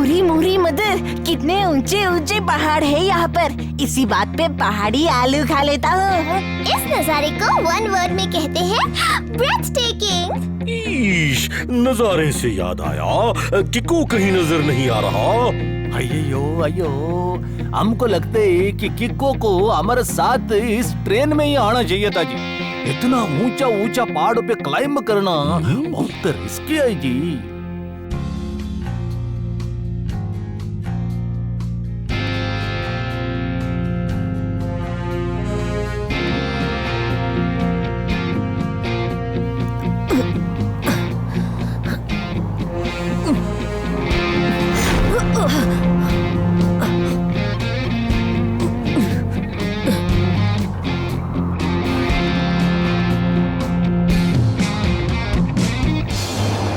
मुरी मुरी mother, कितने ऊंचे ऊंचे पहाड़ है यहाँ पर। इसी बात पे पहाड़ी आलू खा लेता हूँ। इस नजारे को वन वर्ड में कहते हैं ब्रेथटेकिंग। ईश, नजारे से याद आया, किको कहीं नजर नहीं आ रहा। अयो, हमको लगता है कि किको को हमारे साथ इस ट्रेन में ही आना चाहिए था जी। इतना ऊंचा ऊंचा पहाड़ों पे क्लाइंब करना बहुत रिस्की है जी।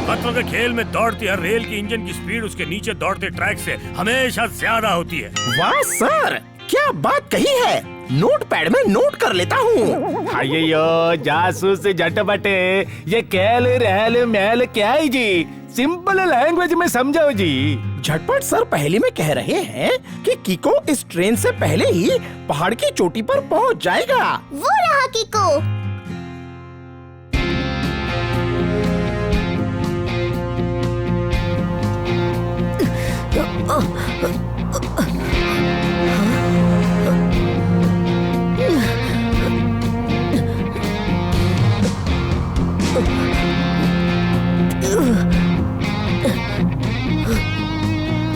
खतरों के खेल में दौड़ती हर रेल की इंजन की स्पीड उसके नीचे दौड़ते ट्रैक से हमेशा ज्यादा होती है। वाह सर, क्या बात कही है। नोटपैड में नोट कर लेता हूँ। अयो जासूस झटपटे, ये खेल रहल महल क्या है जी? सिंपल लैंग्वेज में समझाओ जी। झटपट सर पहले में कह रहे हैं कि किको इस ट्रेन से पहले ही पहाड़ की चोटी पर पहुँच जाएगा। वो रहा किको।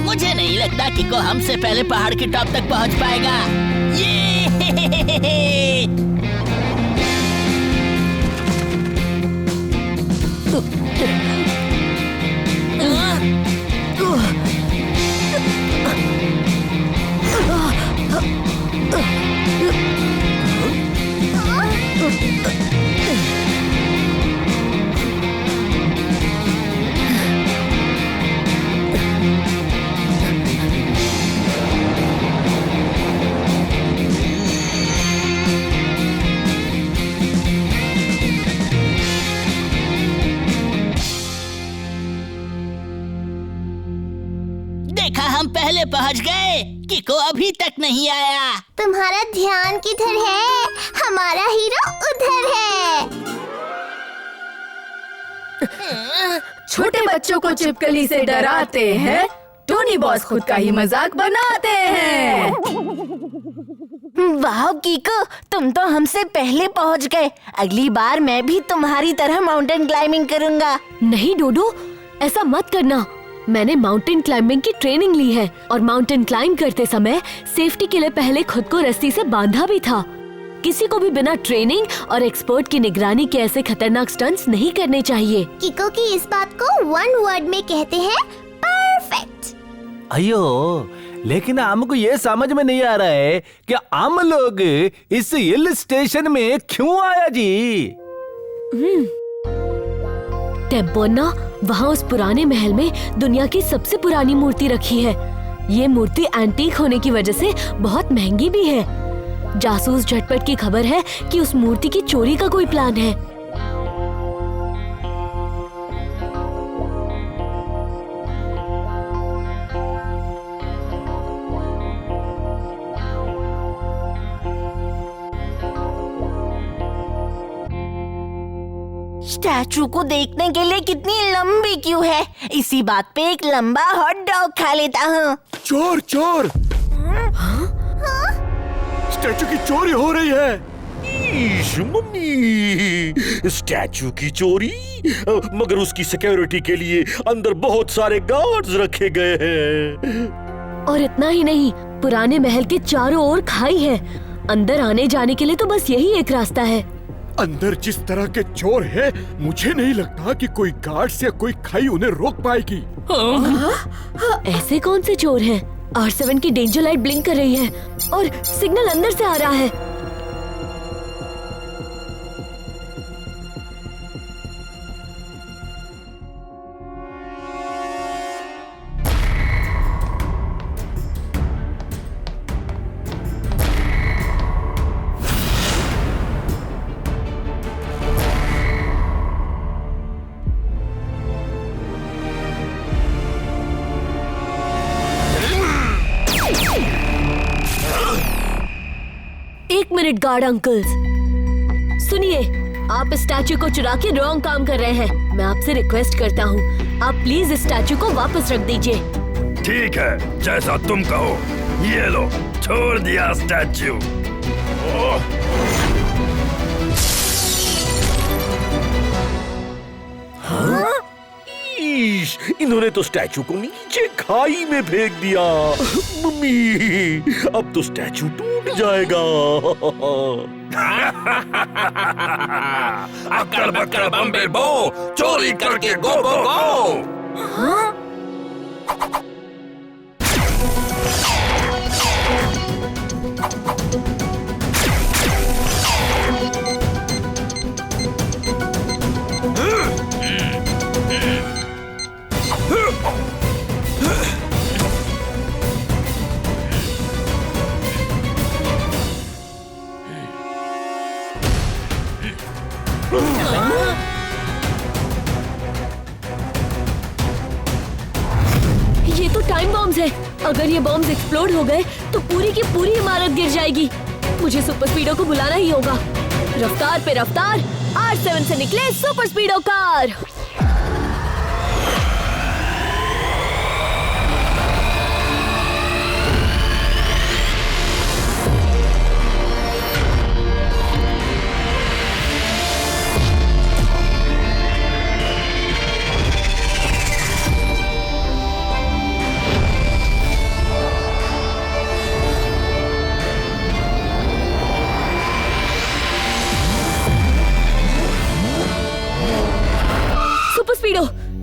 मुझे नहीं लगता कि को हमसे पहले पहाड़ के टॉप तक पहुंच पाएगा। देखा, हम पहले पहुंच गए, किको अभी तक नहीं आया। तुम्हारा ध्यान किधर है? हमारा हीरो उधर है। छोटे बच्चों को छिपकली से डराते हैं, टोनी बॉस खुद का ही मजाक बनाते हैं। वाह किको, तुम तो हमसे पहले पहुँच गए। अगली बार मैं भी तुम्हारी तरह माउंटेन क्लाइंबिंग करूँगा। नहीं डोडो, ऐसा मत करना। मैंने माउंटेन क्लाइंबिंग की ट्रेनिंग ली है और माउंटेन क्लाइंब करते समय सेफ्टी के लिए पहले खुद को रस्सी से बांधा भी था। किसी को भी बिना ट्रेनिंग और एक्सपर्ट की निगरानी के ऐसे खतरनाक स्टंट्स नहीं करने चाहिए। किको की इस बात को वन वर्ड में कहते हैं परफेक्ट। अयो, लेकिन हमको ये समझ में नहीं आ रहा है कि हम लोग इस हिल स्टेशन में क्यों आया जी? टेम्पोना, वहाँ उस पुराने महल में दुनिया की सबसे पुरानी मूर्ति रखी है। ये मूर्ति एंटीक होने की वजह से बहुत महंगी भी है। जासूस झटपट की खबर है कि उस मूर्ति की चोरी का कोई प्लान है। स्टैचू को देखने के लिए कितनी लंबी क्यू है। इसी बात पे एक लंबा हॉट डॉग खा लेता हूँ। चोर चोर, स्टैचू की चोरी हो रही है। ईश, मम्मी, स्टैचू की चोरी? मगर उसकी सिक्योरिटी के लिए अंदर बहुत सारे गार्ड्स रखे गए हैं। और इतना ही नहीं, पुराने महल के चारों ओर खाई है। अंदर आने जाने के लिए तो बस यही एक रास्ता है। अंदर जिस तरह के चोर हैं, मुझे नहीं लगता कि कोई गार्ड्स या कोई खाई उन्हें रोक पाएगी। ऐसे कौन से चोर हैं? R7 की डेंजर लाइट ब्लिंक कर रही है और सिग्नल अंदर से आ रहा है। एक मिनट गार्ड अंकल्स, सुनिए, आप इस स्टैचू को चुरा के रॉन्ग काम कर रहे हैं। मैं आपसे रिक्वेस्ट करता हूँ, आप प्लीज इस स्टैचू को वापस रख दीजिए। ठीक है, जैसा तुम कहो। ये लो, छोड़ दिया स्टैचू। इन्होंने तो स्टैचू को नीचे खाई में फेंक दिया। मम्मी, अब तो स्टैचू टूट जाएगा। अक्कड़ बक्कड़ बम्बे बो, चोरी करके गो गो गो। ये तो टाइम बॉम्ब्स है। अगर ये बॉम्ब्स एक्सप्लोड हो गए तो पूरी की पूरी इमारत गिर जाएगी। मुझे सुपर स्पीडो को बुलाना ही होगा। रफ्तार पे रफ्तार, R7 से निकले सुपर स्पीडो कार।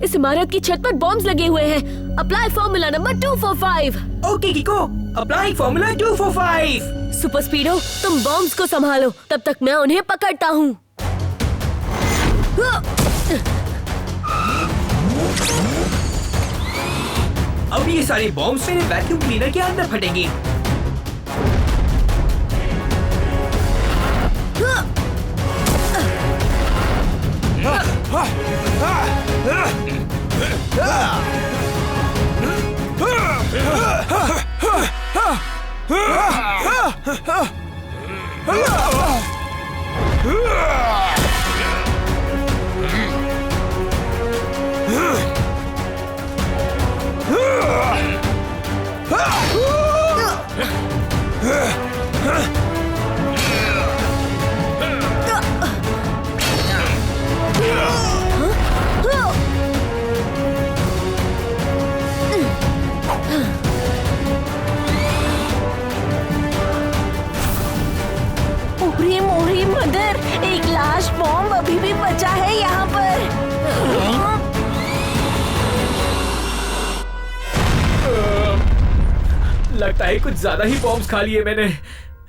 इस इमारत की छत पर बॉम्ब्स लगे हुए हैं। Apply formula number 245। Okay किको, apply formula 245। Super स्पीडो, तुम बॉम्ब्स को संभालो, तब तक मैं उन्हें पकड़ता हूँ। अब ये सारे बॉम्ब्स मेरे वैक्यूम क्लीनर के अंदर फटेंगे। मोरी मदर, एक लास्ट बॉम्ब अभी भी बचा है यहाँ पर। लगता है कुछ ज्यादा ही बॉम्ब्स खा लिए मैंने।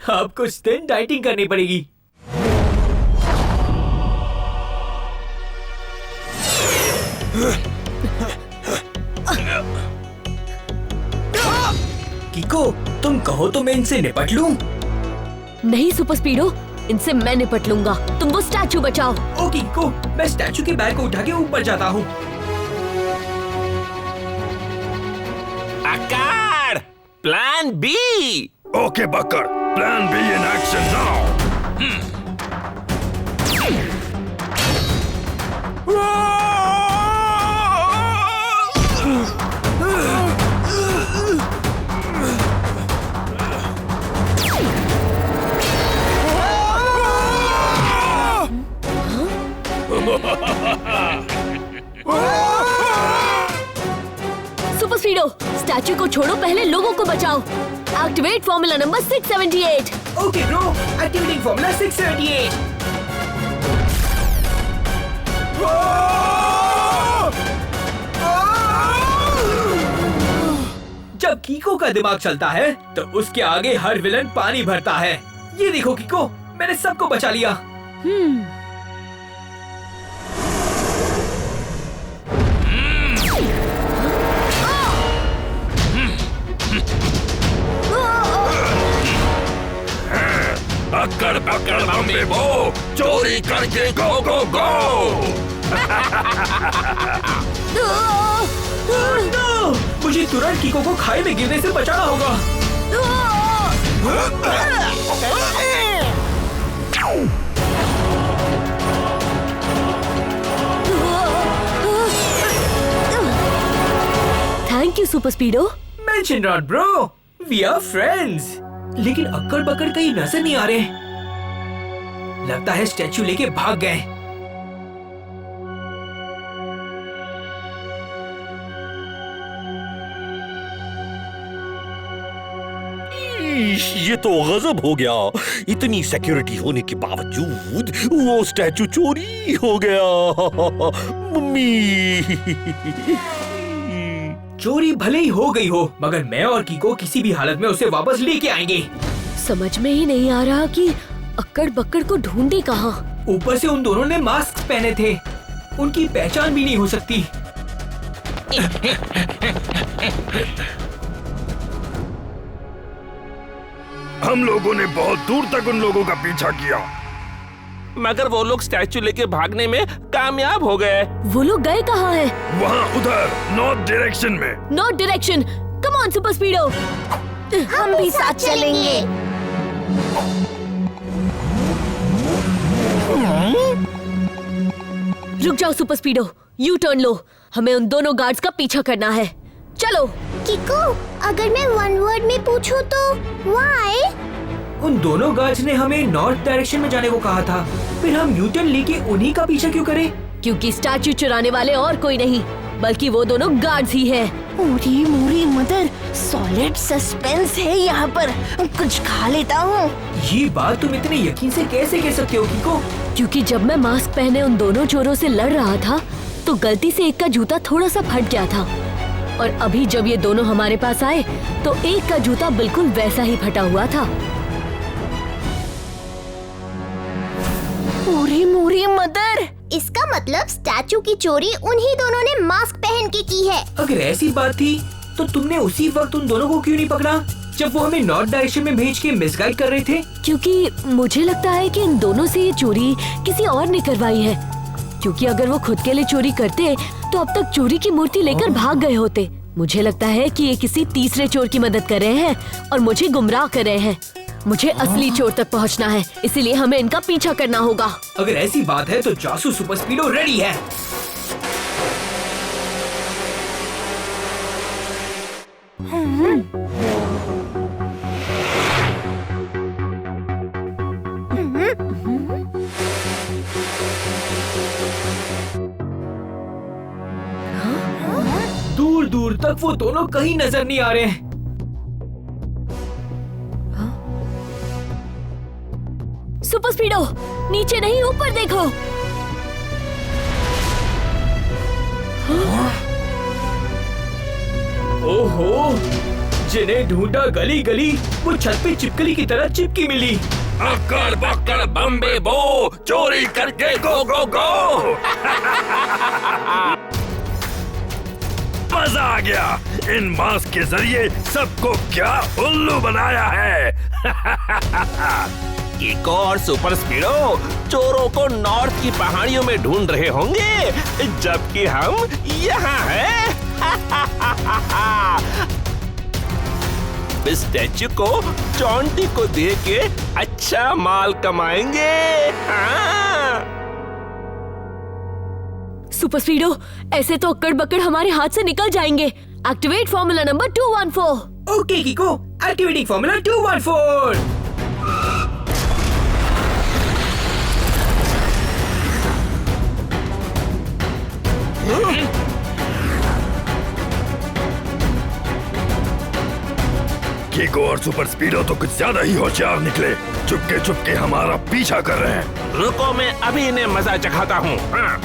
अब कुछ दिन डाइटिंग करनी पड़ेगी। किको, तुम कहो तो मैं इनसे निपट लूं? नहीं सुपर स्पीडो, इनसे मैं निपट लूंगा। तुम वो स्टैचू बचाओ। ओके किको, मैं स्टैचू के बैग को उठा के ऊपर जाता हूँ। Akkad, plan B. Okay Bakkad, plan B in action now. Super speedo, statue को छोड़ो, पहले लोगों को बचाओ। Activate formula number 678। Okay bro, activating formula 678। जब कीको का दिमाग चलता है तो उसके आगे हर विलन पानी भरता है। ये देखो कीको, मैंने सबको बचा लिया। अक्कड़ बक्कड़ बम्बे बो, चोरी करके गो गो गो। नो! मुझे तुरंत कीको को खाई में गिरने से बचाना होगा। Thank you Super Speedo. Mention not bro, we are friends. लेकिन अक्कड़ बक्कड़ कहीं नजर नहीं आ रहे। लगता है स्टैचू लेके भाग गए। ये तो गजब हो गया। इतनी सिक्योरिटी होने के बावजूद वो स्टैचू चोरी हो गया। मम्मी, चोरी भले ही हो गई हो, मगर मैं और कीको किसी भी हालत में उसे वापस लेके आएंगे। समझ में ही नहीं आ रहा कि अक्कड़ बक्कड़ को ढूंढे कहाँ। ऊपर से उन दोनों ने मास्क पहने थे, उनकी पहचान भी नहीं हो सकती। हम लोगों ने बहुत दूर तक उन लोगों का पीछा किया, मगर वो लोग स्टैचू लेके भागने में कामयाब हो गए। वो लोग गए कहाँ हैं? वहाँ उधर नॉर्थ डायरेक्शन में। North direction, come on super speedo. हम भी साथ चलेंगे। रुक जाओ सुपर स्पीडो, यू टर्न लो। हमें उन दोनों गार्ड्स का पीछा करना है। चलो। किको, अगर मैं वन वर्ड में पूछूं तो व्हाई? उन दोनों गार्ड्स ने हमें नॉर्थ डायरेक्शन में जाने को कहा था, फिर हम न्यूटन लेके उन्हीं का पीछा क्यों करें? क्योंकि स्टैचू चुराने वाले और कोई नहीं बल्कि वो दोनों गार्ड्स ही है। पूरी मूरी मदर, सॉलिड सस्पेंस है यहाँ पर। कुछ खा लेता हूँ। ये बात तुम इतने यकीन से कैसे कह सकते हो कीको? क्योंकि जब मैं मास्क पहने उन दोनों चोरों से लड़ रहा था तो गलती से एक का जूता थोड़ा सा फट गया था, और अभी जब ये दोनों हमारे पास आए तो एक का जूता बिल्कुल वैसा ही फटा हुआ था। पूरी मूरी मदर, इसका मतलब स्टैचू की चोरी उन्हीं दोनों ने मास्क पहन के की है। अगर ऐसी बात थी तो तुमने उसी वक्त उन दोनों को क्यों नहीं पकड़ा जब वो हमें नॉर्थ डायरेक्शन में भेज के मिसगाइड कर रहे थे? क्योंकि मुझे लगता है कि इन दोनों से ये चोरी किसी और ने करवाई है, क्योंकि अगर वो खुद के लिए चोरी करते तो अब तक चोरी की मूर्ति लेकर भाग गए होते। मुझे लगता है कि ये किसी तीसरे चोर की मदद कर रहे हैं और मुझे गुमराह कर रहे हैं। मुझे असली चोर तक पहुंचना है, इसीलिए हमें इनका पीछा करना होगा। अगर ऐसी बात है तो जासूस सुपर स्पीडो रेडी है। दूर दूर तक वो दोनों कहीं नजर नहीं आ रहे हैं। सुपर स्पीडो, नीचे नहीं ऊपर देखो। ओहो, जिन्हें ढूंढा गली गली वो छत पे चिपकली की तरह चिपकी मिली। अक्कड़ बक्कड़ बम्बे बो, चोरी करके गो गो गो। मजा आ गया। इन मास्क के जरिए सबको क्या उल्लू बनाया है। कीको और सुपर स्पीडो चोरों को नॉर्थ की पहाड़ियों में ढूंढ रहे होंगे, जबकि हम यहाँ हैं। इस स्टैचू को चौंटी को दे के अच्छा माल कमाएंगे। हाँ। सुपर स्पीडो, ऐसे तो अक्कड़ बक्कड़ हमारे हाथ से निकल जाएंगे। Activate formula number 214। Okay कीको, activating formula 214। कीको और सुपर स्पीडो तो कुछ ज्यादा ही होशियार निकले। चुपके चुपके हमारा पीछा कर रहे हैं। रुको, मैं अभी इन्हें मजा चखाता हूँ। हाँ।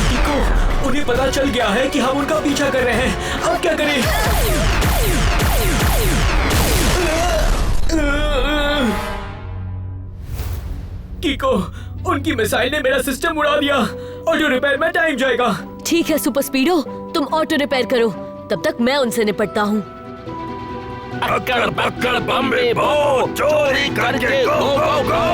कीको, उन्हें पता चल गया है कि हम उनका पीछा कर रहे हैं। अब क्या करें? कीको, उनकी मिसाइल ने मेरा सिस्टम उड़ा दिया। ऑटो रिपेयर में टाइम जाएगा। ठीक है सुपर स्पीडो, तुम ऑटो रिपेयर करो, तब तक मैं उनसे निपटता हूँ। अक्कड़ बक्कड़ बम्बे बो, चोरी करके गो गो गो।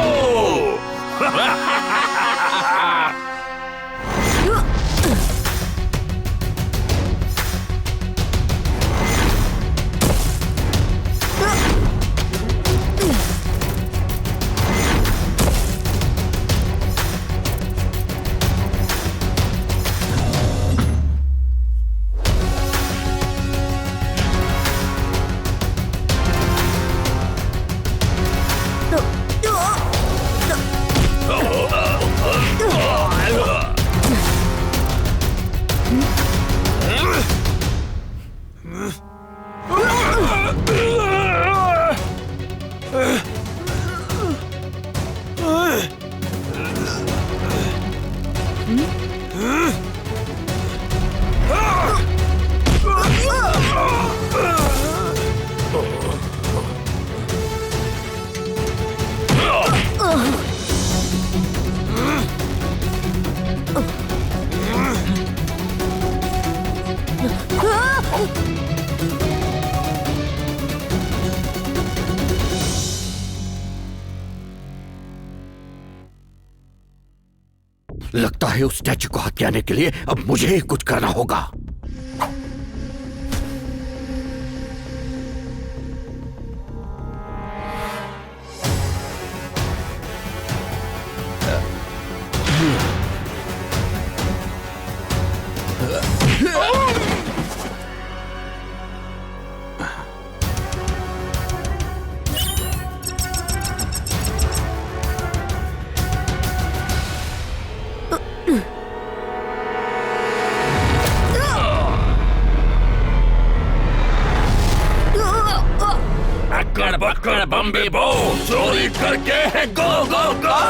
लगता है उस स्टैचू को हथियाने के लिए अब मुझे ही कुछ करना होगा। बक्कड़ बम्बे बो चोरी करके है गो गो गो।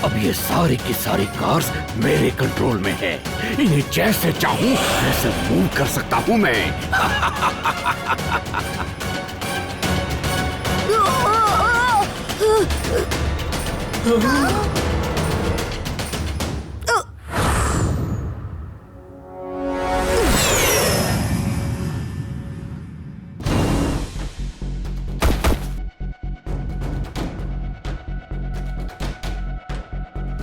अब ये सारी की सारी कार्स मेरे कंट्रोल में है। इन्हें जैसे चाहूं वैसे मूव कर सकता हूं मैं।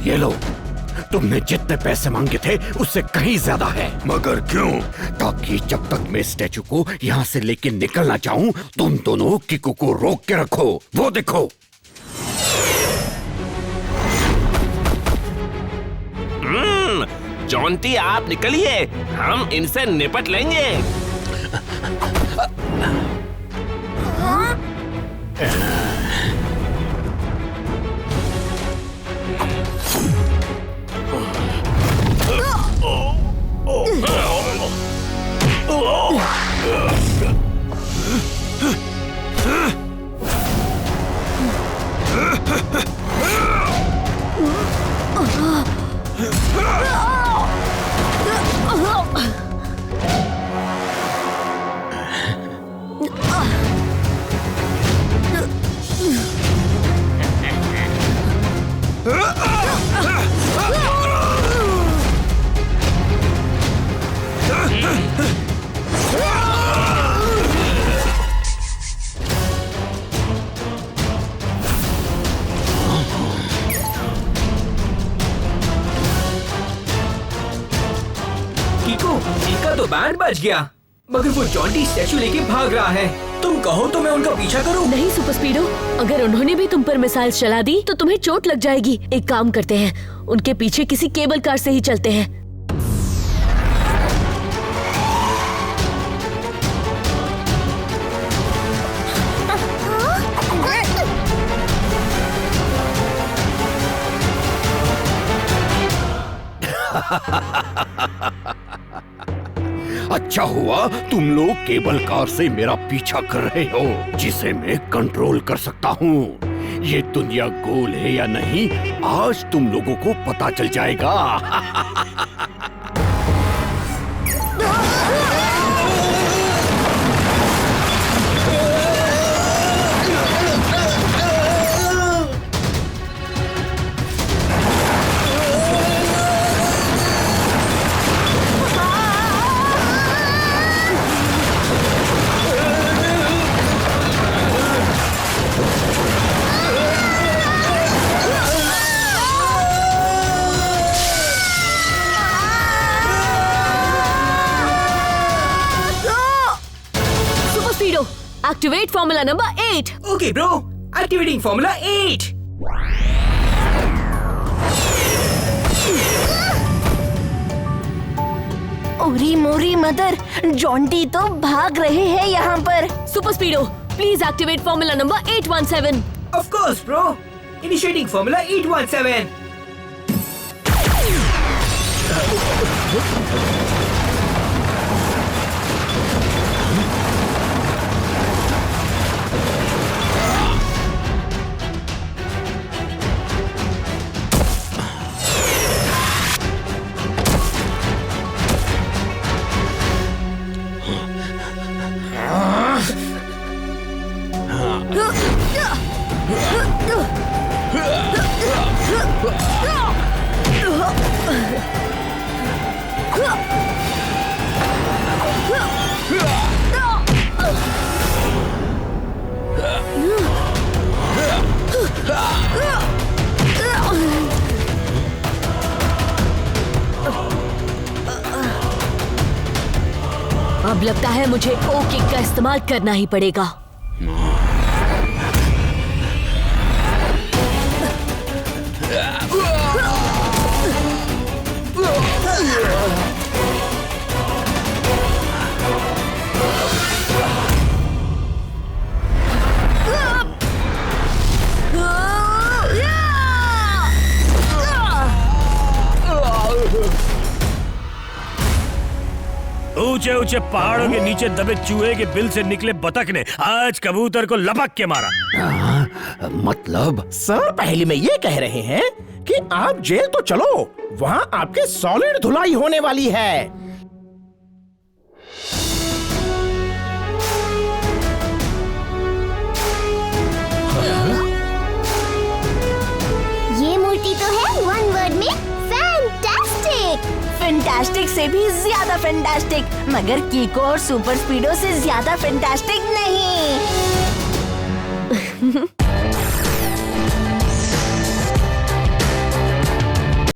ये लो, तुमने जितने पैसे मांगे थे उससे कहीं ज्यादा है। मगर क्यों? ताकि जब तक मैं स्टैचू को यहाँ से लेके निकल ना जाऊं, तुम दोनों किको को रोक के रखो। वो देखो। जॉन्टी आप निकलिए, हम इनसे निपट लेंगे। इनका तो बैंड बज गया, मगर वो जॉन्टी स्टैचू लेके भाग रहा है। तुम कहो तो मैं उनका पीछा करूं? नहीं सुपर स्पीडो, अगर उन्होंने भी तुम पर मिसाइल्स चला दी तो तुम्हें चोट लग जाएगी। एक काम करते हैं, उनके पीछे किसी केबल कार से ही चलते हैं। अच्छा हुआ तुम लोग केबल कार से मेरा पीछा कर रहे हो, जिसे मैं कंट्रोल कर सकता हूँ। ये दुनिया गोल है या नहीं, आज तुम लोगों को पता चल जाएगा। Activate formula number 8. Okay, bro. Activating formula 8. ओरी मोरी मदर, जॉन्टी तो भाग रहे हैं यहाँ पर। Super Speedo, please activate formula number 817। Of course, bro. Initiating formula 817. अब लगता है मुझे ओ किक का इस्तेमाल करना ही पड़ेगा। ऊंचे ऊंचे पहाड़ों के नीचे दबे चूहे के बिल से निकले बतख ने आज कबूतर को लपक के मारा। मतलब सर पहले में ये कह रहे हैं कि आप जेल तो चलो, वहाँ आपके सॉलिड धुलाई होने वाली है। ये मूर्ति तो है वन वर्ड में फैंटास्टिक। फैंटास्टिक से भी ज्यादा फैंटास्टिक, मगर कीको और सुपर स्पीडो से ज्यादा फैंटास्टिक नहीं।